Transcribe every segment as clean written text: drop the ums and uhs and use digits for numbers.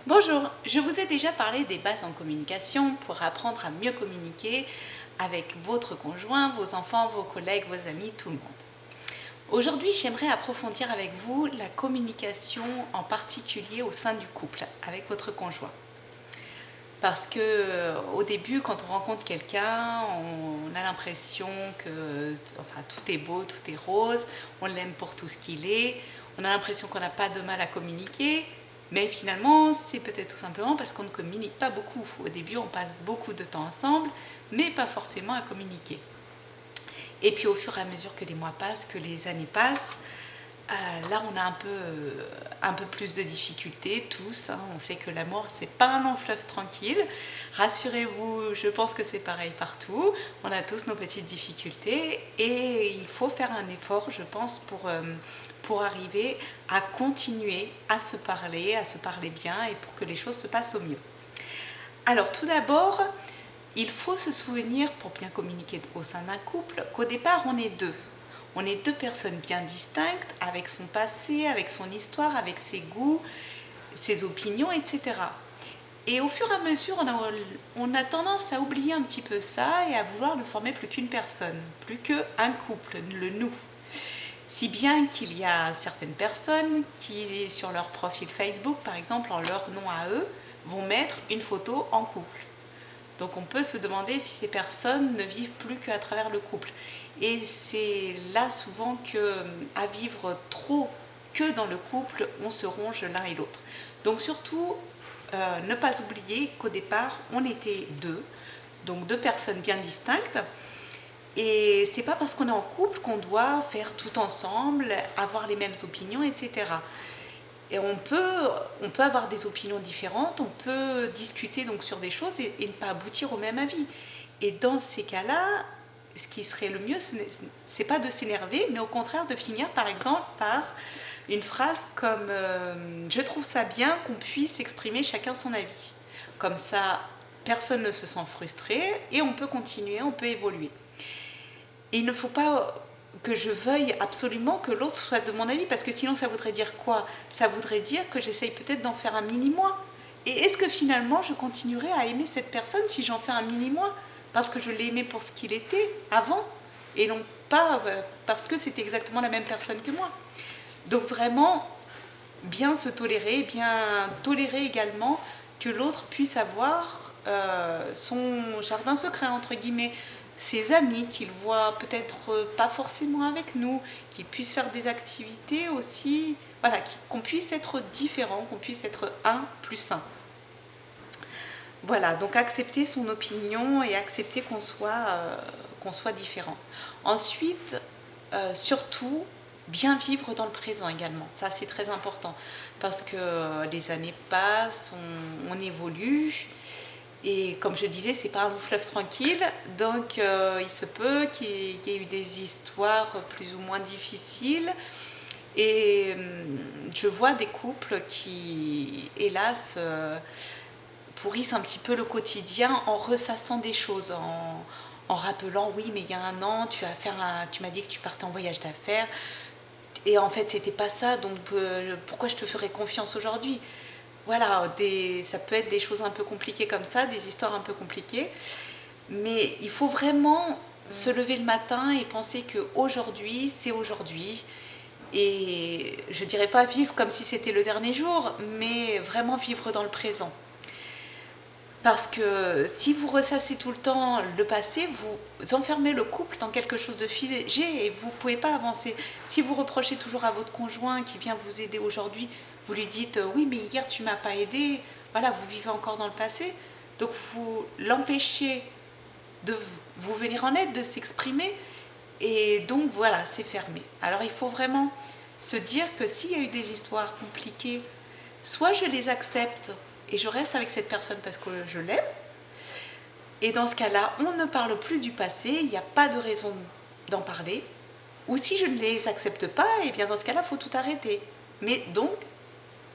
Bonjour, je vous ai déjà parlé des bases en communication pour apprendre à mieux communiquer avec votre conjoint, vos enfants, vos collègues, vos amis, tout le monde. Aujourd'hui, j'aimerais approfondir avec vous la communication en particulier au sein du couple avec votre conjoint. Parce que au début, quand on rencontre quelqu'un, on a l'impression que tout est beau, tout est rose, on l'aime pour tout ce qu'il est, on a l'impression qu'on n'a pas de mal à communiquer, mais finalement, c'est peut-être tout simplement parce qu'on ne communique pas beaucoup. Au début, on passe beaucoup de temps ensemble, mais pas forcément à communiquer. Et puis au fur et à mesure que les mois passent, que les années passent, là, on a un peu plus de difficultés, tous. On sait que l'amour, c'est pas un long fleuve tranquille. Rassurez-vous, je pense que c'est pareil partout. On a tous nos petites difficultés et il faut faire un effort, je pense, pour arriver à continuer à se parler bien et pour que les choses se passent au mieux. Alors, tout d'abord, il faut se souvenir, pour bien communiquer au sein d'un couple, qu'au départ, on est deux. On est deux personnes bien distinctes, avec son passé, avec son histoire, avec ses goûts, ses opinions, etc. Et au fur et à mesure, on a tendance à oublier un petit peu ça et à vouloir ne former plus qu'une personne, plus qu'un couple, le nous. Si bien qu'il y a certaines personnes qui, sur leur profil Facebook, par exemple, en leur nom à eux, vont mettre une photo en couple. Donc on peut se demander si ces personnes ne vivent plus qu'à travers le couple. Et c'est là souvent qu'à vivre trop que dans le couple, on se ronge l'un et l'autre. Donc surtout, ne pas oublier qu'au départ, on était deux, donc deux personnes bien distinctes. Et c'est pas parce qu'on est en couple qu'on doit faire tout ensemble, avoir les mêmes opinions, etc. Et on peut avoir des opinions différentes, on peut discuter donc sur des choses et ne pas aboutir au même avis. Et dans ces cas-là, ce qui serait le mieux, ce n'est pas de s'énerver, mais au contraire de finir par exemple par une phrase comme je trouve ça bien qu'on puisse exprimer chacun son avis. Comme ça, personne ne se sent frustré et on peut continuer, on peut évoluer. Et il ne faut pas que je veuille absolument que l'autre soit de mon avis, parce que sinon ça voudrait dire quoi? Ça voudrait dire que j'essaye peut-être d'en faire un mini-moi. Et est-ce que finalement je continuerai à aimer cette personne si j'en fais un mini-moi? Parce que je l'ai aimé pour ce qu'il était avant, et non pas parce que c'était exactement la même personne que moi. Donc vraiment, bien se tolérer, bien tolérer également que l'autre puisse avoir son jardin secret, entre guillemets, ses amis qu'il voit peut-être pas forcément avec nous, qu'il puisse faire des activités aussi, voilà, qu'on puisse être différent, qu'on puisse être un plus un. Voilà, donc accepter son opinion et accepter qu'on soit différent. Ensuite, surtout, bien vivre dans le présent également. Ça, c'est très important parce que les années passent, on évolue. Et comme je disais, c'est pas un long fleuve tranquille, donc il se peut qu'il y ait eu des histoires plus ou moins difficiles. Et je vois des couples qui, hélas, pourrissent un petit peu le quotidien en ressassant des choses, en rappelant oui mais il y a un an tu m'as dit que tu partais en voyage d'affaires et en fait c'était pas ça, donc pourquoi je te ferais confiance aujourd'hui? Voilà, ça peut être des choses un peu compliquées comme ça, des histoires un peu compliquées, mais il faut vraiment se lever le matin et penser que aujourd'hui c'est aujourd'hui, et je dirais pas vivre comme si c'était le dernier jour, mais vraiment vivre dans le présent. Parce que si vous ressassez tout le temps le passé, vous enfermez le couple dans quelque chose de figé et vous ne pouvez pas avancer. Si vous reprochez toujours à votre conjoint qui vient vous aider aujourd'hui, vous lui dites oui mais hier tu m'as pas aidé, voilà, vous vivez encore dans le passé. Donc vous l'empêchez de vous venir en aide, de s'exprimer, et donc voilà, c'est fermé. Alors il faut vraiment se dire que s'il y a eu des histoires compliquées, soit je les accepte et je reste avec cette personne parce que je l'aime, et dans ce cas-là, on ne parle plus du passé, il n'y a pas de raison d'en parler. Ou si je ne les accepte pas, et bien dans ce cas-là, il faut tout arrêter. Mais donc,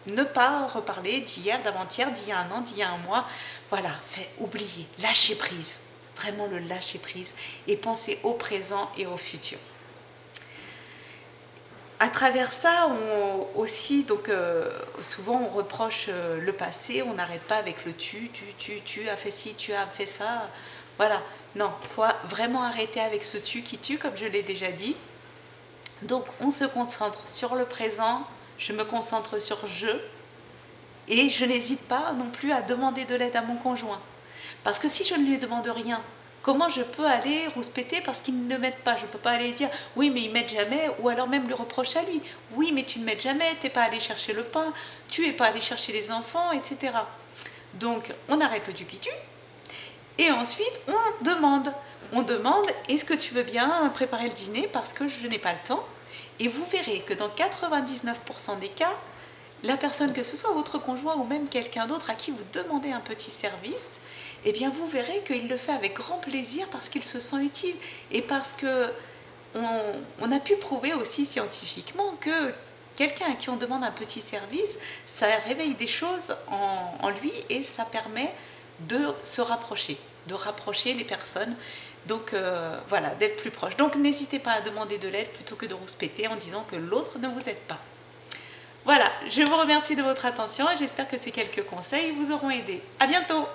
ne pas reparler d'hier, d'avant-hier, d'il y a un an, d'il y a un mois. Voilà, oublier, lâcher prise. Vraiment le lâcher prise et penser au présent et au futur. À travers ça, aussi, donc souvent on reproche le passé, on n'arrête pas avec le tu as fait ci, tu as fait ça. Voilà, non, il faut vraiment arrêter avec ce tu qui tue, comme je l'ai déjà dit. Donc on se concentre sur le présent, je me concentre sur je, et je n'hésite pas non plus à demander de l'aide à mon conjoint. Parce que si je ne lui demande rien, comment je peux aller rouspéter parce qu'ils ne m'aident pas? Je ne peux pas aller dire oui mais ils m'aident jamais, ou alors même lui reprocher à lui. Oui mais tu ne m'aides jamais, tu n'es pas allé chercher le pain, tu n'es pas allé chercher les enfants, etc. Donc on arrête le tu qui tue et ensuite on demande. On demande est-ce que tu veux bien préparer le dîner parce que je n'ai pas le temps? Et vous verrez que dans 99% des cas, la personne, que ce soit votre conjoint ou même quelqu'un d'autre à qui vous demandez un petit service, eh bien vous verrez qu'il le fait avec grand plaisir parce qu'il se sent utile et parce que on a pu prouver aussi scientifiquement que quelqu'un à qui on demande un petit service, ça réveille des choses en lui et ça permet de se rapprocher, de rapprocher les personnes. Donc voilà, d'être plus proche. Donc n'hésitez pas à demander de l'aide plutôt que de rouspéter en disant que l'autre ne vous aide pas. Voilà, je vous remercie de votre attention et j'espère que ces quelques conseils vous auront aidé. À bientôt!